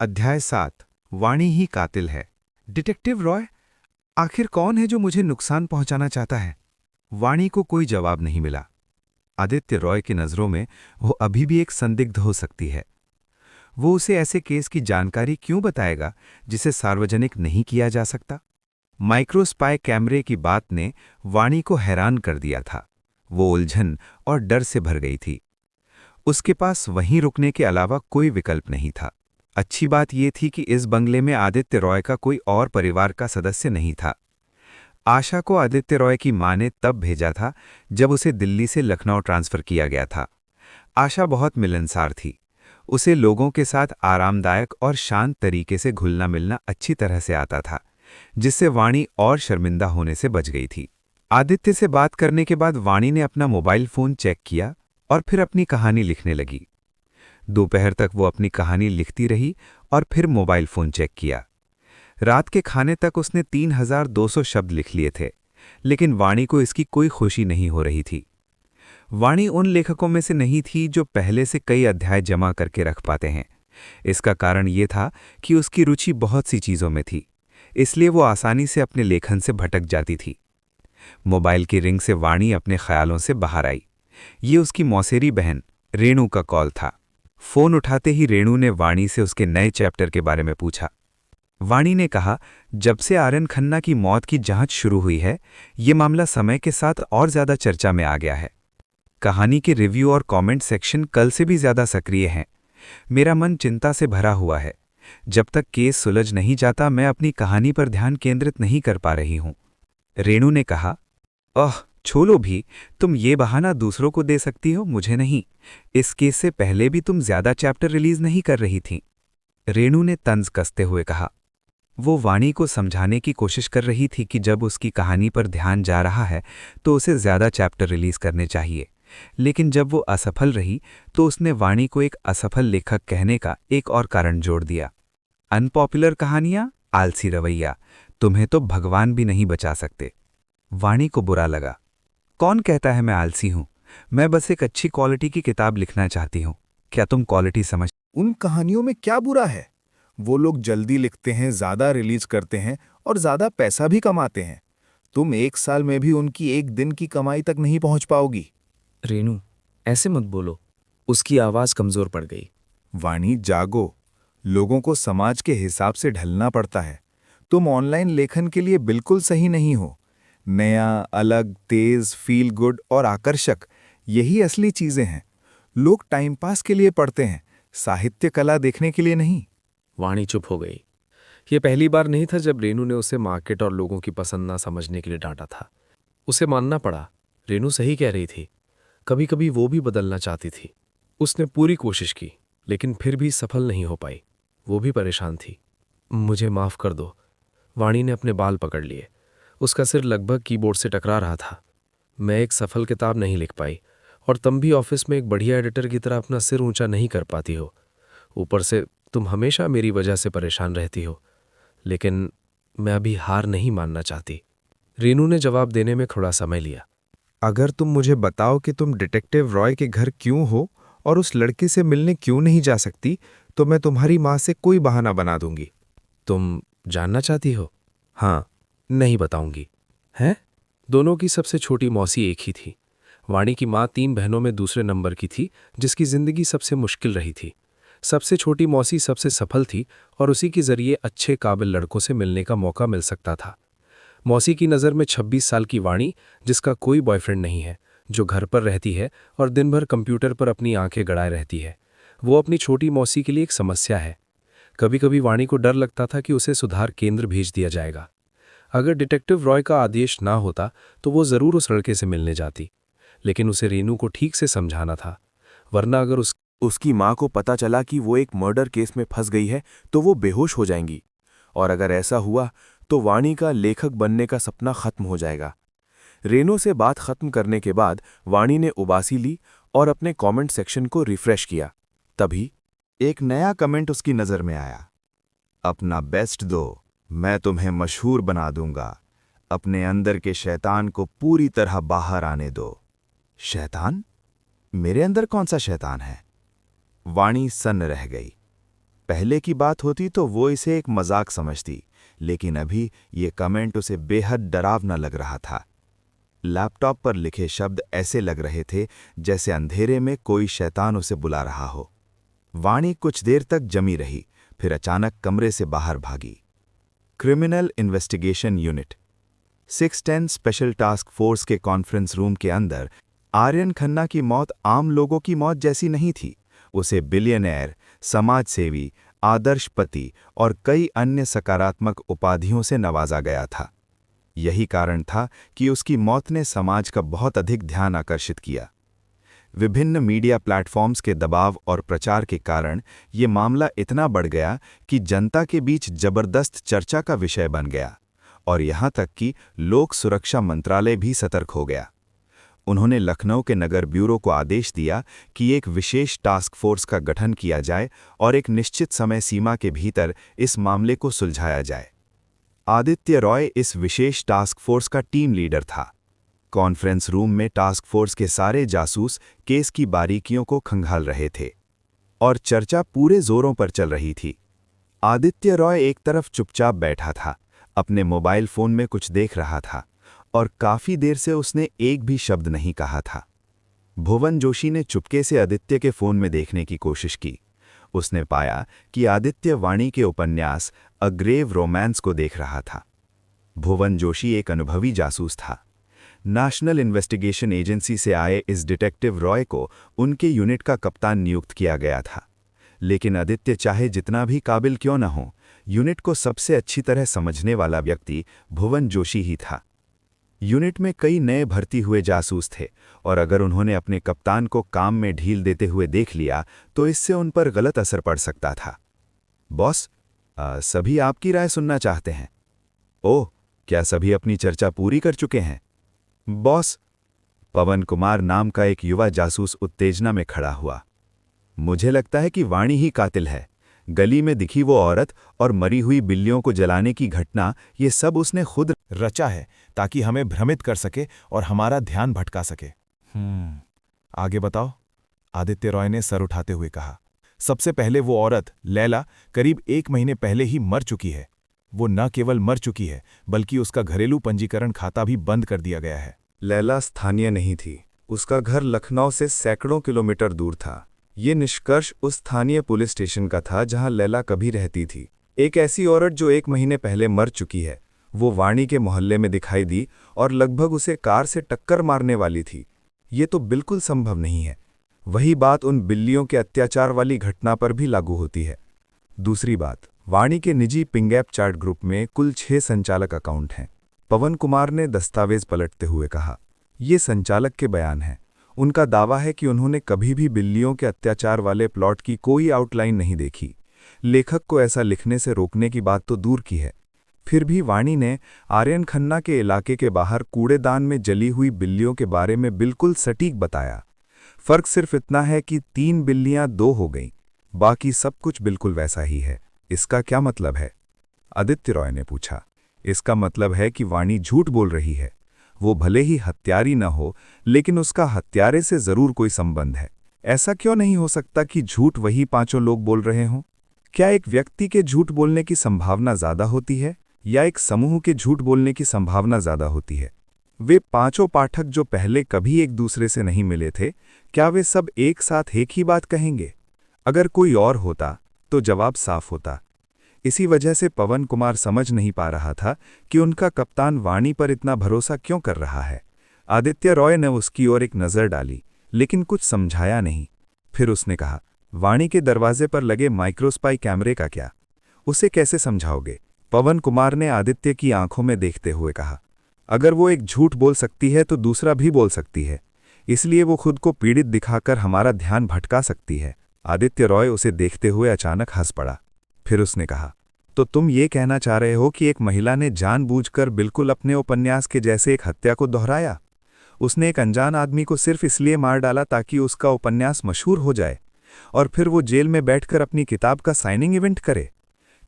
अध्याय 7। वाणी ही कातिल है। डिटेक्टिव रॉय, आखिर कौन है जो मुझे नुकसान पहुंचाना चाहता है? वाणी को कोई जवाब नहीं मिला। आदित्य रॉय की नज़रों में वो अभी भी एक संदिग्ध हो सकती है। वो उसे ऐसे केस की जानकारी क्यों बताएगा जिसे सार्वजनिक नहीं किया जा सकता? माइक्रोस्पाई कैमरे की बात ने वाणी को हैरान कर दिया था। वो उलझन और डर से भर गई थी। उसके पास वहीं रुकने के अलावा कोई विकल्प नहीं था। अच्छी बात यह थी कि इस बंगले में आदित्य रॉय का कोई और परिवार का सदस्य नहीं था। आशा को आदित्य रॉय की मां ने तब भेजा था जब उसे दिल्ली से लखनऊ ट्रांसफर किया गया था। आशा बहुत मिलनसार थी। उसे लोगों के साथ आरामदायक और शांत तरीके से घुलना मिलना अच्छी तरह से आता था, जिससे वाणी और शर्मिंदा होने से बच गई थी। आदित्य से बात करने के बाद वाणी ने अपना मोबाइल फोन चेक किया और फिर अपनी कहानी लिखने लगी। दोपहर तक वो अपनी कहानी लिखती रही और फिर मोबाइल फोन चेक किया। रात के खाने तक उसने 3200 शब्द लिख लिए थे, लेकिन वाणी को इसकी कोई खुशी नहीं हो रही थी। वाणी उन लेखकों में से नहीं थी जो पहले से कई अध्याय जमा करके रख पाते हैं। इसका कारण ये था कि उसकी रुचि बहुत सी चीज़ों में थी, इसलिए वो आसानी से अपने लेखन से भटक जाती थी। मोबाइल की रिंग से वाणी अपने ख्यालों से बाहर आई। ये उसकी मौसेरी बहन रेणु का कॉल था। फोन उठाते ही रेणु ने वाणी से उसके नए चैप्टर के बारे में पूछा। वाणी ने कहा, जब से आर्यन खन्ना की मौत की जांच शुरू हुई है, ये मामला समय के साथ और ज्यादा चर्चा में आ गया है। कहानी के रिव्यू और कमेंट सेक्शन कल से भी ज्यादा सक्रिय हैं। मेरा मन चिंता से भरा हुआ है। जब तक केस सुलझ नहीं जाता, मैं अपनी कहानी पर ध्यान केंद्रित नहीं कर पा रही हूं। रेणु ने कहा, छोड़ो भी, तुम ये बहाना दूसरों को दे सकती हो, मुझे नहीं। इस केस से पहले भी तुम ज्यादा चैप्टर रिलीज नहीं कर रही थीं। रेणु ने तंज कसते हुए कहा। वो वाणी को समझाने की कोशिश कर रही थी कि जब उसकी कहानी पर ध्यान जा रहा है तो उसे ज्यादा चैप्टर रिलीज करने चाहिए, लेकिन जब वो असफल रही तो उसने वाणी को एक असफल लेखक कहने का एक और कारण जोड़ दिया। अनपॉपुलर कहानियां, आलसी रवैया, तुम्हें तो भगवान भी नहीं बचा सकते। वाणी को बुरा लगा। कौन कहता है मैं आलसी हूं? मैं बस एक अच्छी क्वालिटी की किताब लिखना चाहती हूं। क्या तुम क्वालिटी समझ? उन कहानियों में क्या बुरा है? वो लोग जल्दी लिखते हैं, ज्यादा रिलीज करते हैं और ज्यादा पैसा भी कमाते हैं। तुम एक साल में भी उनकी एक दिन की कमाई तक नहीं पहुंच पाओगी। रेणु, ऐसे मत बोलो। उसकी आवाज कमजोर पड़ गई। वाणी, जागो। लोगों को समाज के हिसाब से ढलना पड़ता है। तुम ऑनलाइन लेखन के लिए बिल्कुल सही नहीं हो। नया, अलग, तेज, फील गुड और आकर्षक, यही असली चीजें हैं। लोग टाइम पास के लिए पढ़ते हैं, साहित्य कला देखने के लिए नहीं। वाणी चुप हो गई। ये पहली बार नहीं था जब रेणु ने उसे मार्केट और लोगों की पसंद ना समझने के लिए डांटा था। उसे मानना पड़ा, रेणु सही कह रही थी। कभी कभी वो भी बदलना चाहती थी। उसने पूरी कोशिश की, लेकिन फिर भी सफल नहीं हो पाई। वो भी परेशान थी। मुझे माफ कर दो। वाणी ने अपने बाल पकड़ लिए। उसका सिर लगभग कीबोर्ड से टकरा रहा था। मैं एक सफल किताब नहीं लिख पाई, और तुम भी ऑफिस में एक बढ़िया एडिटर की तरह अपना सिर ऊंचा नहीं कर पाती हो। ऊपर से तुम हमेशा मेरी वजह से परेशान रहती हो। लेकिन मैं अभी हार नहीं मानना चाहती। रेणु ने जवाब देने में थोड़ा समय लिया। अगर तुम मुझे बताओ कि तुम डिटेक्टिव रॉय के घर क्यों हो और उस लड़के से मिलने क्यों नहीं जा सकती, तो मैं तुम्हारी मां से कोई बहाना बना दूंगी। तुम जानना चाहती हो? हाँ, नहीं बताऊंगी। हैं? दोनों की सबसे छोटी मौसी एक ही थी। वाणी की माँ 3 बहनों में दूसरे नंबर की थी, जिसकी जिंदगी सबसे मुश्किल रही थी। सबसे छोटी मौसी सबसे सफल थी और उसी के जरिए अच्छे काबिल लड़कों से मिलने का मौका मिल सकता था। मौसी की नज़र में 26 साल की वाणी, जिसका कोई बॉयफ्रेंड नहीं है, जो घर पर रहती है और दिन भर कंप्यूटर पर अपनी आंखें गड़ाए रहती है, वो अपनी छोटी मौसी के लिए एक समस्या है। कभी कभी वाणी को डर लगता था कि उसे सुधार केंद्र भेज दिया जाएगा। अगर डिटेक्टिव रॉय का आदेश ना होता तो वो जरूर उस लड़के से मिलने जाती, लेकिन उसे रेणु को ठीक से समझाना था, वरना अगर उसकी माँ को पता चला कि वो एक मर्डर केस में फंस गई है तो वो बेहोश हो जाएंगी, और अगर ऐसा हुआ तो वाणी का लेखक बनने का सपना खत्म हो जाएगा। रेणु से बात खत्म करने के बाद वाणी ने उबासी ली और अपने कमेंट सेक्शन को रिफ्रेश किया। तभी एक नया कमेंट उसकी नजर में आया। अपना बेस्ट दो, मैं तुम्हें मशहूर बना दूंगा। अपने अंदर के शैतान को पूरी तरह बाहर आने दो। शैतान? मेरे अंदर कौन सा शैतान है? वाणी सन्न रह गई। पहले की बात होती तो वो इसे एक मजाक समझती, लेकिन अभी ये कमेंट उसे बेहद डरावना लग रहा था। लैपटॉप पर लिखे शब्द ऐसे लग रहे थे जैसे अंधेरे में कोई शैतान उसे बुला रहा हो। वाणी कुछ देर तक जमी रही, फिर अचानक कमरे से बाहर भागी। Criminal investigation unit 610 special task force के कॉन्फ्रेंस रूम के अंदर आर्यन खन्ना की मौत आम लोगों की मौत जैसी नहीं थी। उसे बिलियनर, समाजसेवी, आदर्श पति और कई अन्य सकारात्मक उपाधियों से नवाजा गया था। यही कारण था कि उसकी मौत ने समाज का बहुत अधिक ध्यान आकर्षित किया। विभिन्न मीडिया प्लेटफॉर्म्स के दबाव और प्रचार के कारण ये मामला इतना बढ़ गया कि जनता के बीच जबरदस्त चर्चा का विषय बन गया और यहाँ तक कि लोक सुरक्षा मंत्रालय भी सतर्क हो गया। उन्होंने लखनऊ के नगर ब्यूरो को आदेश दिया कि एक विशेष टास्क फोर्स का गठन किया जाए और एक निश्चित समय सीमा के भीतर इस मामले को सुलझाया जाए। आदित्य रॉय इस विशेष टास्क फोर्स का टीम लीडर था। कॉन्फ्रेंस रूम में टास्क फोर्स के सारे जासूस केस की बारीकियों को खंगाल रहे थे और चर्चा पूरे जोरों पर चल रही थी। आदित्य रॉय एक तरफ चुपचाप बैठा था, अपने मोबाइल फोन में कुछ देख रहा था और काफी देर से उसने एक भी शब्द नहीं कहा था। भुवन जोशी ने चुपके से आदित्य के फोन में देखने की कोशिश की। उसने पाया कि आदित्य वाणी के उपन्यास अ ग्रेव रोमांस को देख रहा था। भुवन जोशी एक अनुभवी जासूस था। नेशनल इन्वेस्टिगेशन एजेंसी से आए इस डिटेक्टिव रॉय को उनके यूनिट का कप्तान नियुक्त किया गया था। लेकिन आदित्य चाहे जितना भी काबिल क्यों न हो, यूनिट को सबसे अच्छी तरह समझने वाला व्यक्ति भुवन जोशी ही था। यूनिट में कई नए भर्ती हुए जासूस थे और अगर उन्होंने अपने कप्तान को काम में ढील देते हुए देख लिया तो इससे उन पर गलत असर पड़ सकता था। बॉस, सभी आपकी राय सुनना चाहते हैं। ओह, क्या सभी अपनी चर्चा पूरी कर चुके हैं? बॉस, पवन कुमार नाम का एक युवा जासूस उत्तेजना में खड़ा हुआ। मुझे लगता है कि वाणी ही कातिल है। गली में दिखी वो औरत और मरी हुई बिल्लियों को जलाने की घटना, ये सब उसने खुद रचा है ताकि हमें भ्रमित कर सके और हमारा ध्यान भटका सके। आगे बताओ, आदित्य रॉय ने सर उठाते हुए कहा। सबसे पहले वो औरत लैला करीब 1 महीने पहले ही मर चुकी है। वो न केवल मर चुकी है बल्कि उसका घरेलू पंजीकरण खाता भी बंद कर दिया गया है। लैला स्थानीय नहीं थी। उसका घर लखनऊ से सैकड़ों किलोमीटर दूर था। ये निष्कर्ष उस स्थानीय पुलिस स्टेशन का था जहां लैला कभी रहती थी। एक ऐसी औरत जो 1 महीने पहले मर चुकी है, वो वाणी के मोहल्ले में दिखाई दी और लगभग उसे कार से टक्कर मारने वाली थी। ये तो बिल्कुल संभव नहीं है। वही बात उन बिल्लियों के अत्याचार वाली घटना पर भी लागू होती है। दूसरी बात, वाणी के निजी पिंगैप चैट ग्रुप में कुल 6 संचालक अकाउंट हैं। पवन कुमार ने दस्तावेज पलटते हुए कहा। ये संचालक के बयान हैं। उनका दावा है कि उन्होंने कभी भी बिल्लियों के अत्याचार वाले प्लॉट की कोई आउटलाइन नहीं देखी। लेखक को ऐसा लिखने से रोकने की बात तो दूर की है। फिर भी वाणी ने आर्यन खन्ना के इलाके के बाहर कूड़ेदान में जली हुई बिल्लियों के बारे में बिल्कुल सटीक बताया। फर्क सिर्फ इतना है कि 3 बिल्लियां 2 हो गईं, बाकी सब कुछ बिल्कुल वैसा ही है। इसका क्या मतलब है? आदित्य रॉय ने पूछा। इसका मतलब है कि वाणी झूठ बोल रही है। वो भले ही हत्यारी न हो, लेकिन उसका हत्यारे से जरूर कोई संबंध है। ऐसा क्यों नहीं हो सकता कि झूठ वही 5 लोग बोल रहे हों? क्या एक व्यक्ति के झूठ बोलने की संभावना ज्यादा होती है या एक समूह के झूठ बोलने की संभावना ज्यादा होती है? वे 5 पाठक जो पहले कभी एक दूसरे से नहीं मिले थे, क्या वे सब एक साथ एक ही बात कहेंगे? अगर कोई और होता तो जवाब साफ होता। इसी वजह से पवन कुमार समझ नहीं पा रहा था कि उनका कप्तान वाणी पर इतना भरोसा क्यों कर रहा है। आदित्य रॉय ने उसकी ओर एक नज़र डाली, लेकिन कुछ समझाया नहीं। फिर उसने कहा, वाणी के दरवाजे पर लगे माइक्रोस्पाई कैमरे का क्या? उसे कैसे समझाओगे? पवन कुमार ने आदित्य की आंखों में देखते हुए कहा। अगर वो एक झूठ बोल सकती है तो दूसरा भी बोल सकती है, इसलिए वो खुद को पीड़ित दिखाकर हमारा ध्यान भटका सकती है। आदित्य रॉय उसे देखते हुए अचानक हंस पड़ा। फिर उसने कहा, तो तुम ये कहना चाह रहे हो कि एक महिला ने जानबूझकर बिल्कुल अपने उपन्यास के जैसे एक हत्या को दोहराया? उसने एक अनजान आदमी को सिर्फ इसलिए मार डाला ताकि उसका उपन्यास मशहूर हो जाए और फिर वो जेल में बैठकर अपनी किताब का साइनिंग इवेंट करे?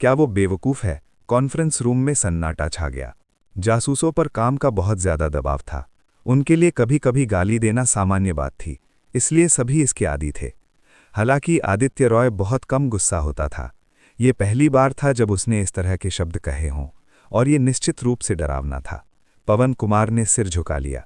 क्या वो बेवकूफ़ है? कॉन्फ्रेंस रूम में सन्नाटा छा गया। जासूसों पर काम का बहुत ज्यादा दबाव था। उनके लिए कभी कभी गाली देना सामान्य बात थी, इसलिए सभी इसके आदी थे। हालांकि आदित्य रॉय बहुत कम गुस्सा होता था। ये पहली बार था जब उसने इस तरह के शब्द कहे हों, और ये निश्चित रूप से डरावना था। पवन कुमार ने सिर झुका लिया।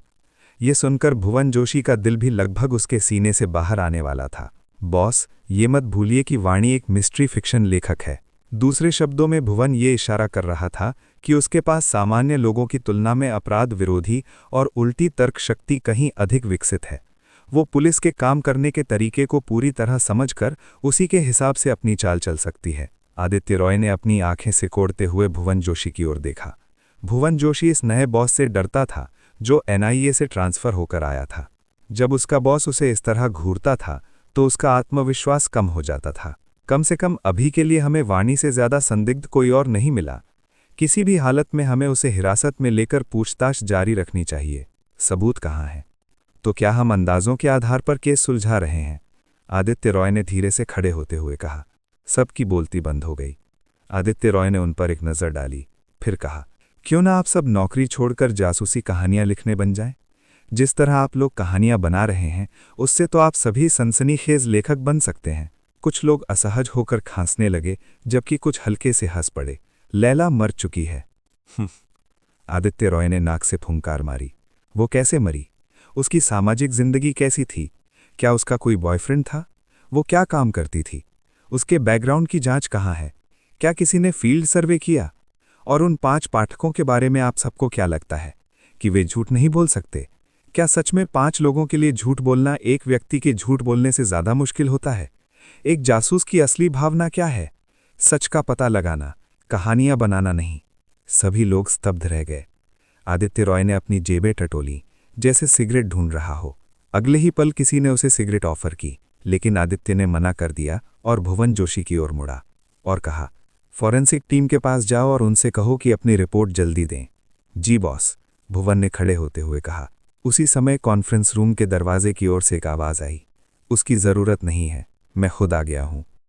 ये सुनकर भुवन जोशी का दिल भी लगभग उसके सीने से बाहर आने वाला था। बॉस, ये मत भूलिए कि वाणी एक मिस्ट्री फिक्शन लेखक है। दूसरे शब्दों में भुवन ये इशारा कर रहा था कि उसके पास सामान्य लोगों की तुलना में अपराध विरोधी और उल्टी तर्क शक्ति कहीं अधिक विकसित है। वो पुलिस के काम करने के तरीके को पूरी तरह समझकर उसी के हिसाब से अपनी चाल चल सकती है। आदित्य रॉय ने अपनी आंखें सिकोड़ते हुए भुवन जोशी की ओर देखा। भुवन जोशी इस नए बॉस से डरता था जो एनआईए से ट्रांसफर होकर आया था। जब उसका बॉस उसे इस तरह घूरता था तो उसका आत्मविश्वास कम हो जाता था। कम से कम अभी के लिए हमें वाणी से ज्यादा संदिग्ध कोई और नहीं मिला। किसी भी हालत में हमें उसे हिरासत में लेकर पूछताछ जारी रखनी चाहिए। सबूत कहाँ है? तो क्या हम अंदाजों के आधार पर केस सुलझा रहे हैं? आदित्य रॉय ने धीरे से खड़े होते हुए कहा। सबकी बोलती बंद हो गई। आदित्य रॉय ने उन पर एक नज़र डाली, फिर कहा, क्यों ना आप सब नौकरी छोड़कर जासूसी कहानियां लिखने बन जाएं? जिस तरह आप लोग कहानियां बना रहे हैं उससे तो आप सभी सनसनीखेज लेखक बन सकते हैं। कुछ लोग असहज होकर खांसने लगे, जबकि कुछ हल्के से हंस पड़े। लैला मर चुकी है। आदित्य रॉय ने नाक से फुंकार मारी। वो कैसे मरी? उसकी सामाजिक जिंदगी कैसी थी? क्या उसका कोई बॉयफ्रेंड था? वो क्या काम करती थी? उसके बैकग्राउंड की जांच कहाँ है? क्या किसी ने फील्ड सर्वे किया? और उन 5 पाठकों के बारे में आप सबको क्या लगता है कि वे झूठ नहीं बोल सकते? क्या सच में 5 लोगों के लिए झूठ बोलना एक व्यक्ति के झूठ बोलने से ज्यादा मुश्किल होता है? एक जासूस की असली भावना क्या है? सच का पता लगाना, कहानियां बनाना नहीं। सभी लोग स्तब्ध रह गए। आदित्य रॉय ने अपनी जेबें टटोली, जैसे सिगरेट ढूंढ रहा हो। अगले ही पल किसी ने उसे सिगरेट ऑफर की, लेकिन आदित्य ने मना कर दिया और भुवन जोशी की ओर मुड़ा और कहा, फॉरेंसिक टीम के पास जाओ और उनसे कहो कि अपनी रिपोर्ट जल्दी दें। जी बॉस, भुवन ने खड़े होते हुए कहा। उसी समय कॉन्फ्रेंस रूम के दरवाजे की ओर से एक आवाज आई। उसकी जरूरत नहीं है, मैं खुद आ गया हूं।